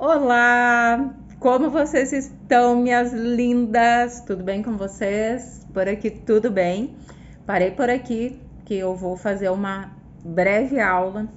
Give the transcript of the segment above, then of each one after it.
Olá, como vocês estão, minhas lindas? Tudo bem com vocês? Por aqui tudo bem. Parei por aqui que eu vou fazer uma breve aula,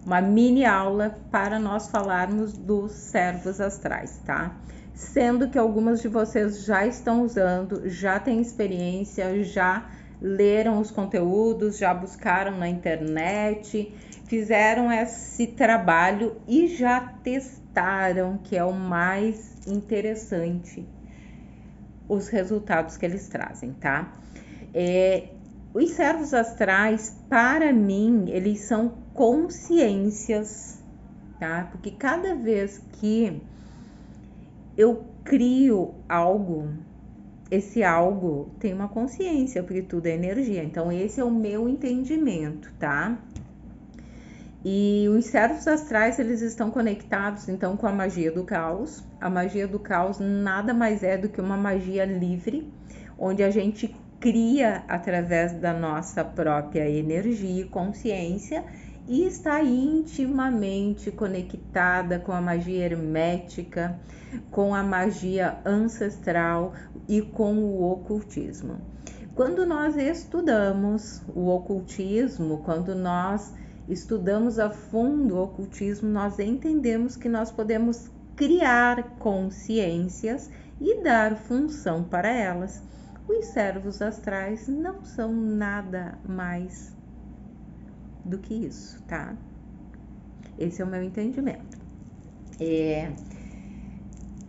uma mini aula para nós falarmos dos servos astrais, tá? Sendo que algumas de vocês já estão usando, já têm experiência, já leram os conteúdos, já buscaram na internet, fizeram esse trabalho e já testaram, que é o mais interessante, os resultados que eles trazem, tá? Os servos astrais, para mim, eles são consciências, tá? Porque cada vez que eu crio algo, esse algo tem uma consciência, porque tudo é energia. Então, esse é o meu entendimento, tá? E os servos astrais, eles estão conectados, então, com a magia do caos. A magia do caos nada mais é do que uma magia livre, onde a gente cria através da nossa própria energia e consciência e está intimamente conectada com a magia hermética, com a magia ancestral e com o ocultismo. Quando nós estudamos o ocultismo, quando nós estudamos a fundo o ocultismo, nós entendemos que nós podemos criar consciências e dar função para elas. Os servos astrais não são nada mais do que isso, tá? Esse é o meu entendimento.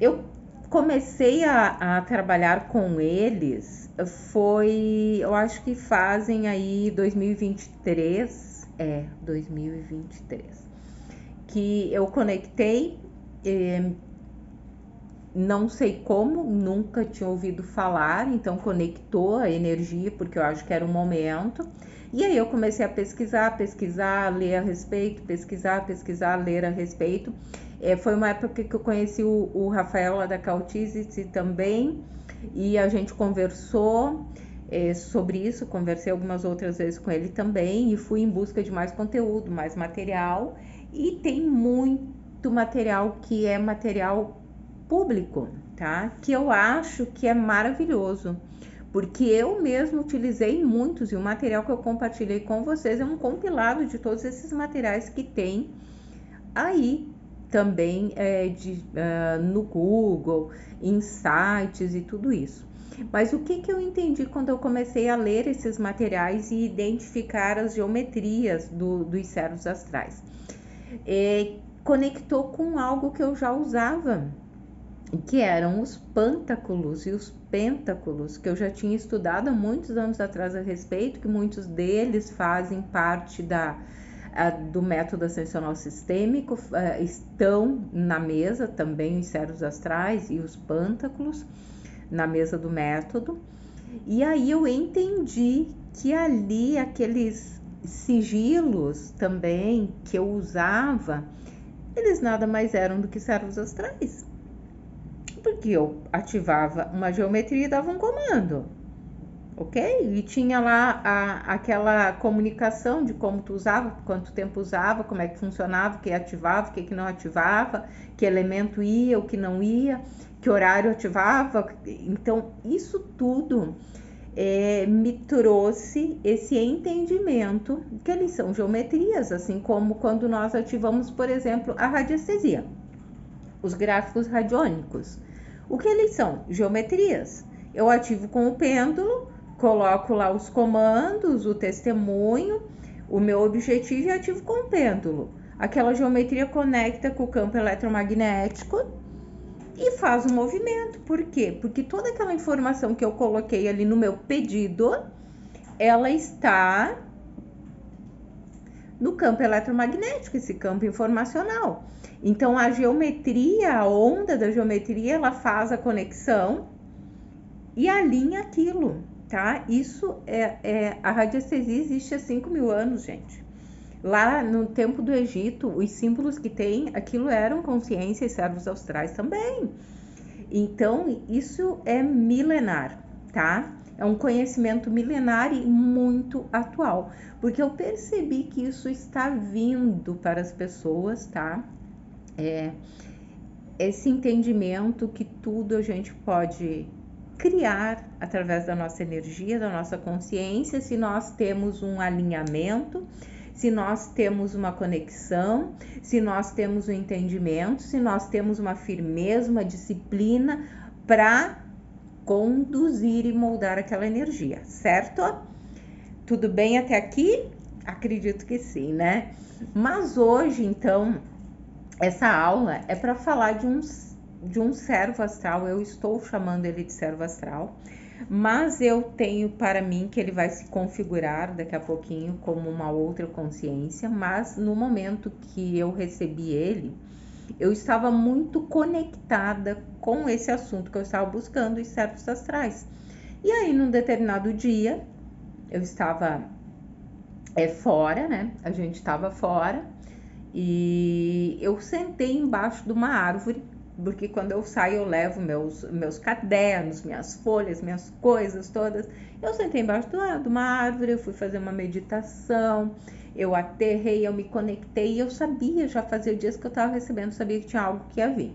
Eu comecei a trabalhar com eles, eu acho que fazem aí 2023, 2023, que eu conectei, não sei como, nunca tinha ouvido falar, então conectou a energia, porque eu acho que era um momento. E aí eu comecei a pesquisar, ler a respeito, pesquisar, ler a respeito. Foi uma época que eu conheci o Rafael lá da Cautice também, e a gente conversou sobre isso, conversei algumas outras vezes com ele também, e fui em busca de mais conteúdo, mais material, e tem muito material que é material público, tá? Que eu acho que é maravilhoso, porque eu mesmo utilizei muitos e o material que eu compartilhei com vocês é um compilado de todos esses materiais que tem aí também no Google, em sites e tudo isso. Mas o que eu entendi quando eu comecei a ler esses materiais e identificar as geometrias dos servos astrais? Conectou com algo que eu já usava, que eram os pântaculos e os pentáculos, que eu já tinha estudado há muitos anos atrás a respeito, que muitos deles fazem parte do método ascensional sistêmico, estão na mesa também os servos astrais e os pântaculos na mesa do método. E aí eu entendi que ali aqueles sigilos também que eu usava, eles nada mais eram do que servos astrais, porque eu ativava uma geometria e dava um comando, ok? E tinha lá aquela comunicação de como tu usava, quanto tempo usava, como é que funcionava, o que ativava, o que não ativava, que elemento ia, o que não ia, que horário ativava. Então, isso tudo me trouxe esse entendimento que eles são geometrias, assim como quando nós ativamos, por exemplo, a radiestesia, os gráficos radiônicos. O que eles são? Geometrias. Eu ativo com o pêndulo, coloco lá os comandos, o testemunho, o meu objetivo e ativo com o pêndulo. Aquela geometria conecta com o campo eletromagnético e faz um movimento. Por quê? Porque toda aquela informação que eu coloquei ali no meu pedido, ela está no campo eletromagnético, esse campo informacional. Então, a geometria, a onda da geometria, ela faz a conexão e alinha aquilo, tá? Isso a radiestesia existe há 5.000 anos, gente. Lá no tempo do Egito, os símbolos que tem, aquilo eram consciência e servos astrais também. Então, isso é milenar, tá? É um conhecimento milenar e muito atual, porque eu percebi que isso está vindo para as pessoas, tá? esse entendimento que tudo a gente pode criar através da nossa energia, da nossa consciência, se nós temos um alinhamento, se nós temos uma conexão, se nós temos um entendimento, se nós temos uma firmeza, uma disciplina para conduzir e moldar aquela energia, certo? Tudo bem até aqui? Acredito que sim, né? Mas hoje, então, essa aula é para falar de um servo astral. Eu estou chamando ele de servo astral, mas eu tenho para mim que ele vai se configurar daqui a pouquinho como uma outra consciência, mas no momento que eu recebi ele, eu estava muito conectada com esse assunto que eu estava buscando, os servos astrais. E aí, num determinado dia, eu estava fora, né? A gente estava fora e eu sentei embaixo de uma árvore, porque quando eu saio eu levo meus cadernos, minhas folhas, minhas coisas todas. Eu sentei embaixo de uma árvore, eu fui fazer uma meditação, eu aterrei, eu me conectei e eu sabia, já fazia dias que eu estava recebendo, sabia que tinha algo que ia vir.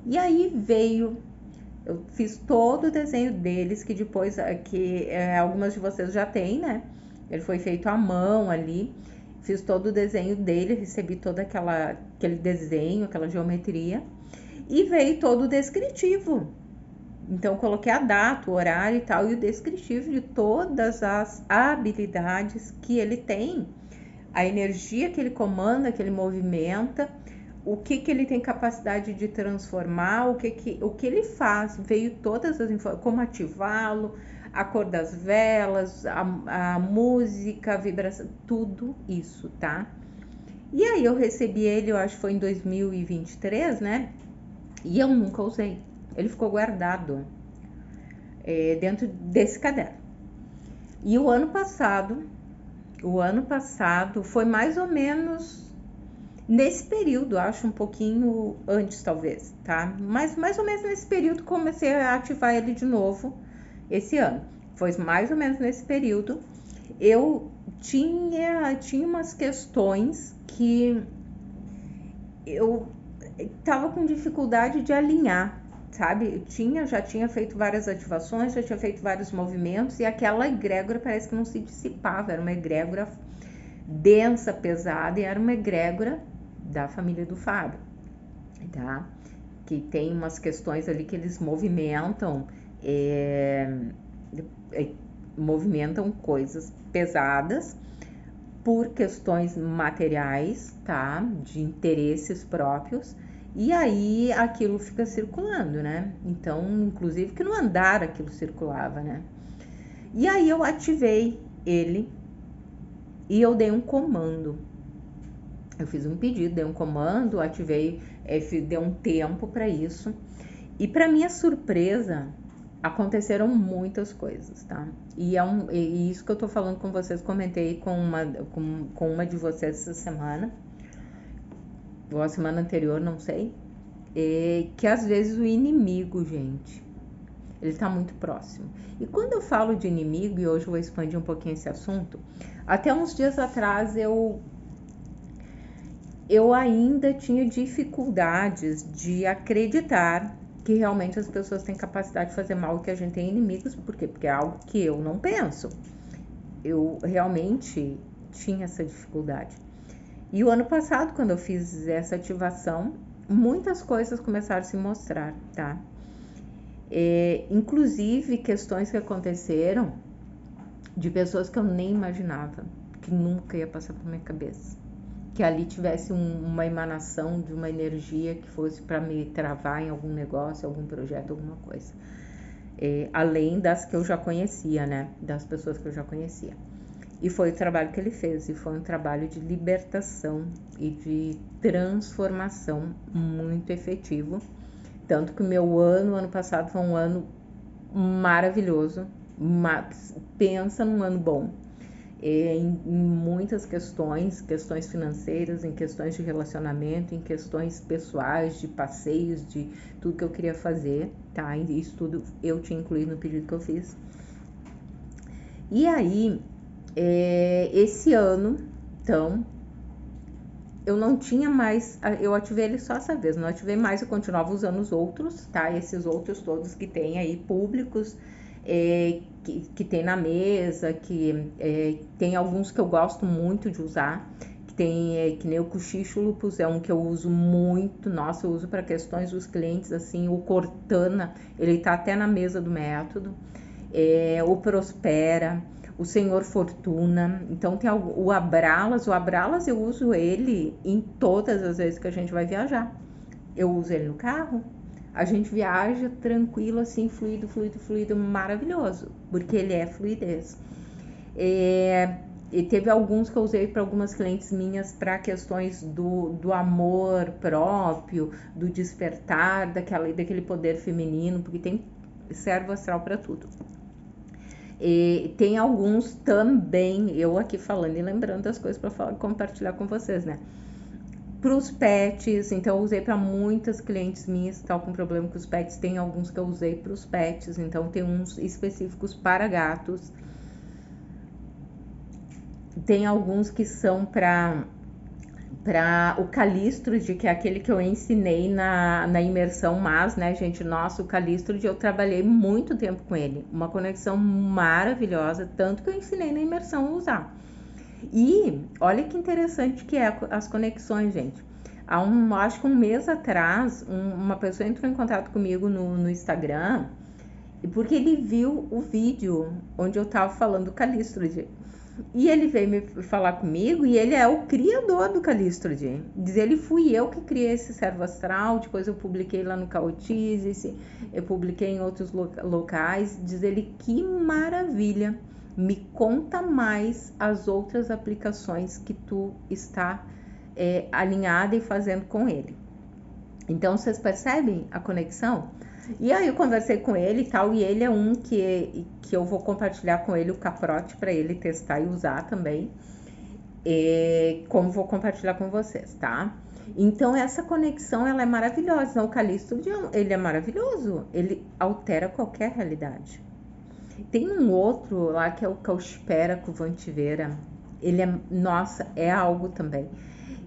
E aí veio, eu fiz todo o desenho deles, que depois algumas de vocês já têm, né? Ele foi feito à mão ali. Fiz todo o desenho dele, recebi todo aquele desenho, aquela geometria. E veio todo o descritivo. Então, coloquei a data, o horário e tal, e o descritivo de todas as habilidades que ele tem, a energia que ele comanda, que ele movimenta, o que ele tem capacidade de transformar, o que ele faz. Veio todas as informações, como ativá-lo, a cor das velas, a música, a vibração, tudo isso, tá? E aí eu recebi ele, eu acho que foi em 2023, né? E eu nunca usei. Ele ficou guardado dentro desse caderno. E o ano passado foi mais ou menos nesse período, acho um pouquinho antes talvez, tá? Mas mais ou menos nesse período comecei a ativar ele de novo esse ano. Foi mais ou menos nesse período. Eu tinha umas questões que eu tava com dificuldade de alinhar, sabe? Já tinha feito várias ativações, já tinha feito vários movimentos e aquela egrégora parece que não se dissipava, era uma egrégora densa, pesada, e era uma egrégora da família do Fábio, tá? Que tem umas questões ali que eles movimentam, movimentam coisas pesadas por questões materiais, tá? De interesses próprios. E aí aquilo fica circulando, né? Então, inclusive que no andar aquilo circulava, né? E aí eu ativei ele e eu dei um comando. Eu fiz um pedido, dei um comando, ativei, dei um tempo para isso. E para minha surpresa, aconteceram muitas coisas, tá? E isso que eu tô falando com vocês, comentei com uma de vocês essa semana, ou a semana anterior, não sei, que às vezes o inimigo, gente, ele tá muito próximo. E quando eu falo de inimigo, e hoje eu vou expandir um pouquinho esse assunto, até uns dias atrás eu ainda tinha dificuldades de acreditar que realmente as pessoas têm capacidade de fazer mal e que a gente tem inimigos. Por quê? Porque é algo que eu não penso. Eu realmente tinha essa dificuldade. E o ano passado, quando eu fiz essa ativação, muitas coisas começaram a se mostrar, tá? Inclusive questões que aconteceram de pessoas que eu nem imaginava, que nunca ia passar por minha cabeça. Que ali tivesse uma emanação de uma energia que fosse para me travar em algum negócio, algum projeto, alguma coisa. Além das que eu já conhecia, né? Das pessoas que eu já conhecia. E foi o trabalho que ele fez, e foi um trabalho de libertação e de transformação muito efetivo. Tanto que o meu ano passado foi um ano maravilhoso. Pensa num ano bom. Em muitas questões financeiras, em questões de relacionamento, em questões pessoais, de passeios, de tudo que eu queria fazer, tá? Isso tudo eu tinha incluído no pedido que eu fiz. E aí, esse ano, então, eu não tinha mais, eu ativei ele só essa vez, não ativei mais, eu continuava usando os outros, tá? Esses outros todos que tem aí, públicos, que tem na mesa, tem alguns que eu gosto muito de usar, que tem, que nem o Cochicho Lupus, é um que eu uso muito, nossa, eu uso para questões dos clientes, assim, o Cortana, ele tá até na mesa do método, o Prospera, o Senhor Fortuna, então tem o Abralas eu uso ele em todas as vezes que a gente vai viajar. Eu uso ele no carro, a gente viaja tranquilo, assim, fluido, maravilhoso, porque ele é fluidez. E teve alguns que eu usei para algumas clientes minhas para questões do amor próprio, do despertar, daquele poder feminino, porque tem servo astral para tudo. E tem alguns também, eu aqui falando e lembrando as coisas para compartilhar com vocês, né? Para os pets, então eu usei para muitas clientes minhas que estão com problema com os pets. Tem alguns que eu usei para os pets, então tem uns específicos para gatos. Tem alguns que são para o Calístrode, que é aquele que eu ensinei na imersão, mas, né, gente, nossa, o Calístrode eu trabalhei muito tempo com ele, uma conexão maravilhosa, tanto que eu ensinei na imersão a usar. E olha que interessante que é as conexões, gente. Acho que um mês atrás, uma pessoa entrou em contato comigo no Instagram, porque ele viu o vídeo onde eu tava falando do Calístrode. E ele veio me falar comigo e ele é o criador do Calístrode. Diz ele, fui eu que criei esse servo astral, depois eu publiquei lá no Caotize, eu publiquei em outros locais. Diz ele, que maravilha, me conta mais as outras aplicações que tu está alinhada e fazendo com ele. Então, vocês percebem a conexão? E aí eu conversei com ele e tal, e ele é um que eu vou compartilhar com ele o Caprote para ele testar e usar também, como vou compartilhar com vocês, tá? Então essa conexão, ela é maravilhosa. O Calístrode, ele é maravilhoso, ele altera qualquer realidade. Tem um outro lá que é o Causpera Cuvantiveira, ele é, nossa, é algo também.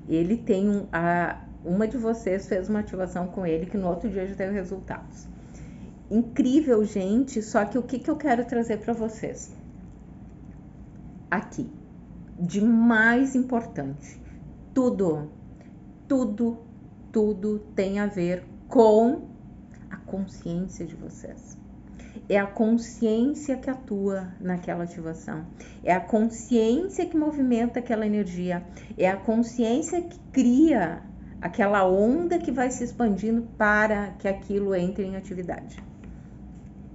Ele tem uma de vocês fez uma ativação com ele que no outro dia já teve resultados. Incrível, gente, só que o que eu quero trazer para vocês aqui, de mais importante, tudo tem a ver com a consciência de vocês. É a consciência que atua naquela ativação, é a consciência que movimenta aquela energia, é a consciência que cria aquela onda que vai se expandindo para que aquilo entre em atividade.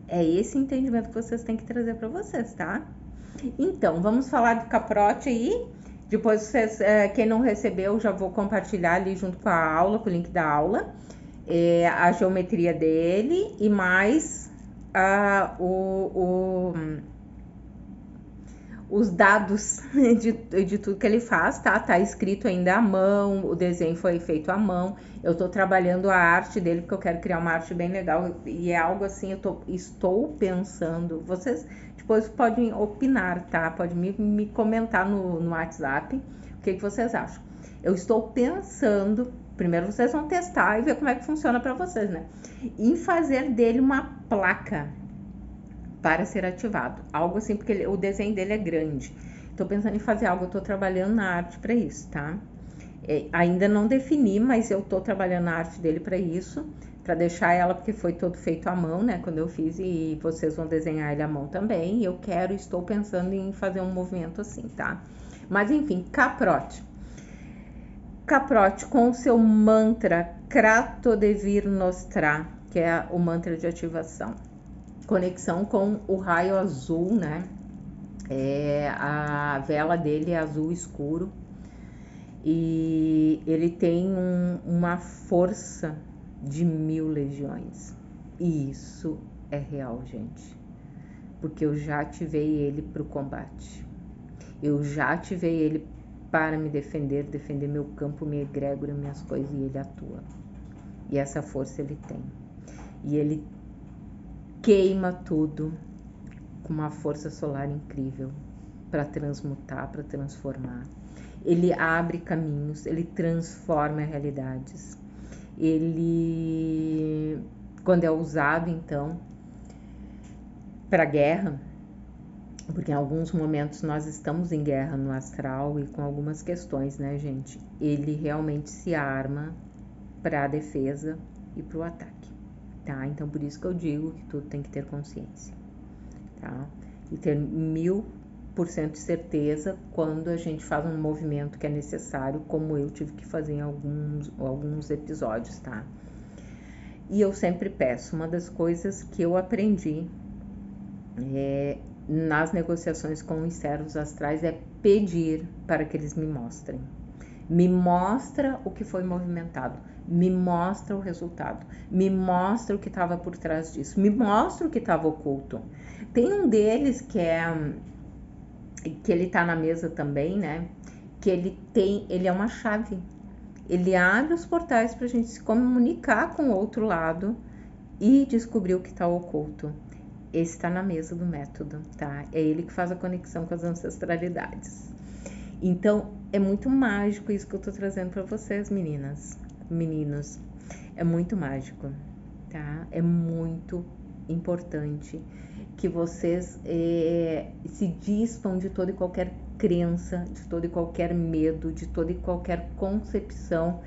É esse entendimento que vocês têm que trazer para vocês, tá? Então, vamos falar do Caprote aí. Depois, vocês, quem não recebeu, já vou compartilhar ali junto com a aula, com o link da aula, a geometria dele e mais os dados de tudo que ele faz, tá? Tá escrito ainda à mão, o desenho foi feito à mão. Eu tô trabalhando a arte dele porque eu quero criar uma arte bem legal e é algo assim, estou pensando. Vocês depois podem opinar, tá? Pode me comentar no WhatsApp o que vocês acham. Eu estou pensando, primeiro vocês vão testar e ver como é que funciona para vocês, né? Em fazer dele uma placa para ser ativado, algo assim, porque o desenho dele é grande. Tô pensando em fazer algo, eu tô trabalhando na arte para isso, tá? Ainda não defini, mas eu tô trabalhando na arte dele para isso, para deixar ela, porque foi todo feito à mão, né, quando eu fiz, e vocês vão desenhar ele à mão também, e eu estou pensando em fazer um movimento assim, tá? Mas enfim, Caprote com o seu mantra Kratodevir Nostra, que é o mantra de ativação. Conexão com o raio azul, né? A vela dele é azul escuro e ele tem uma força de 1000 legiões. E isso é real, gente, porque eu já ativei ele para o combate. Eu já ativei ele para me defender meu campo, minha egrégora, minhas coisas, e ele atua. E essa força ele tem. E ele queima tudo com uma força solar incrível para transmutar, para transformar. ele abre caminhos, ele transforma realidades. Ele, quando é usado, então, para guerra, porque em alguns momentos nós estamos em guerra no astral e com algumas questões, né, gente? Ele realmente se arma para a defesa e para o ataque, tá? Então, por isso que eu digo que tudo tem que ter consciência, tá? E ter 1000% de certeza quando a gente faz um movimento que é necessário, como eu tive que fazer em alguns episódios, tá? E eu sempre peço, uma das coisas que eu aprendi nas negociações com os servos astrais é pedir para que eles me mostrem. Me mostra o que foi movimentado, me mostra o resultado, me mostra o que estava por trás disso, me mostra o que estava oculto. Tem um deles que ele tá na mesa também, né? Que ele é uma chave. Ele abre os portais para a gente se comunicar com o outro lado e descobrir o que está oculto. Esse está na mesa do método, tá? É ele que faz a conexão com as ancestralidades. Então, é muito mágico isso que eu tô trazendo para vocês, meninas, meninos. É muito mágico, tá? É muito importante que vocês se dispam de toda e qualquer crença, de todo e qualquer medo, de toda e qualquer concepção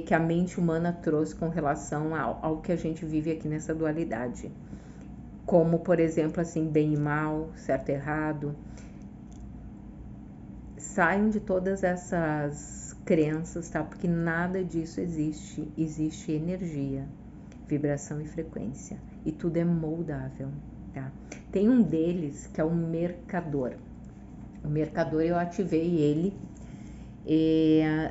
que a mente humana trouxe com relação ao que a gente vive aqui nessa dualidade. Como, por exemplo, assim, bem e mal, certo e errado. Saiam de todas essas crenças, tá? Porque nada disso existe. Existe energia, vibração e frequência. E tudo é moldável, tá? Tem um deles que é o mercador. O mercador, eu ativei ele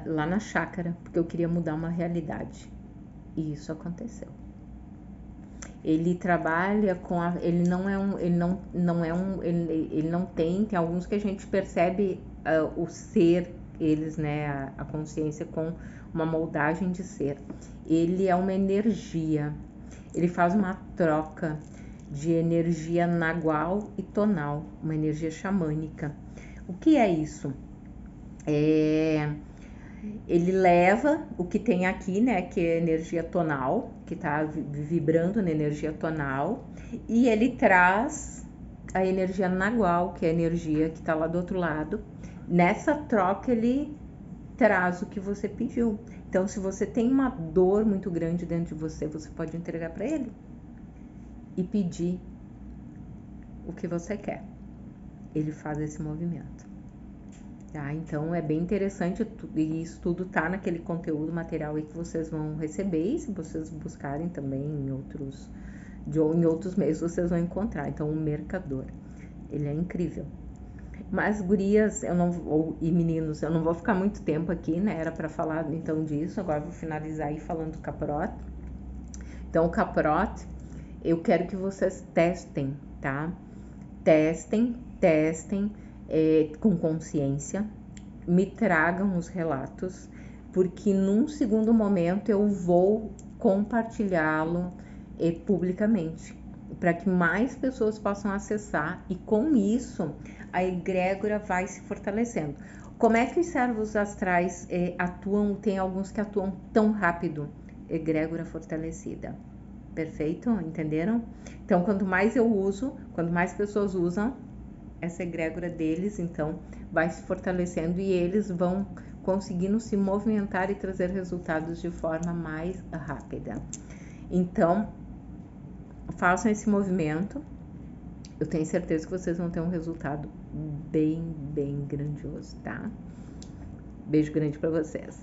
lá na chácara, porque eu queria mudar uma realidade. E isso aconteceu. Ele trabalha com ele não tem alguns que a gente percebe o ser, eles, né, a consciência com uma moldagem de ser. Ele é uma energia, ele faz uma troca de energia nagual e tonal, uma energia xamânica. O que é isso? Ele leva o que tem aqui, né, que é energia tonal, que está vibrando na energia tonal, e ele traz a energia nagual, que é a energia que está lá do outro lado. Nessa troca, ele traz o que você pediu. Então, se você tem uma dor muito grande dentro de você, você pode entregar para ele e pedir o que você quer. Ele faz esse movimento. Tá? Então é bem interessante e isso tudo tá naquele conteúdo material aí que vocês vão receber, e se vocês buscarem também em outros meios vocês vão encontrar. Então o mercador, ele é incrível. Mas gurias, e meninos, eu não vou ficar muito tempo aqui, né? Era para falar então disso, agora vou finalizar aí falando do caprote. Então o caprote, eu quero que vocês testem, tá? Testem com consciência, me tragam os relatos, porque num segundo momento eu vou compartilhá-lo publicamente, para que mais pessoas possam acessar, e com isso a egrégora vai se fortalecendo. Como é que os servos astrais atuam? Tem alguns que atuam tão rápido. Egrégora fortalecida. Perfeito? Entenderam? Então, quanto mais eu uso, quanto mais pessoas usam, essa egrégora deles, então, vai se fortalecendo e eles vão conseguindo se movimentar e trazer resultados de forma mais rápida. Então, façam esse movimento. Eu tenho certeza que vocês vão ter um resultado bem grandioso, tá? Beijo grande para vocês.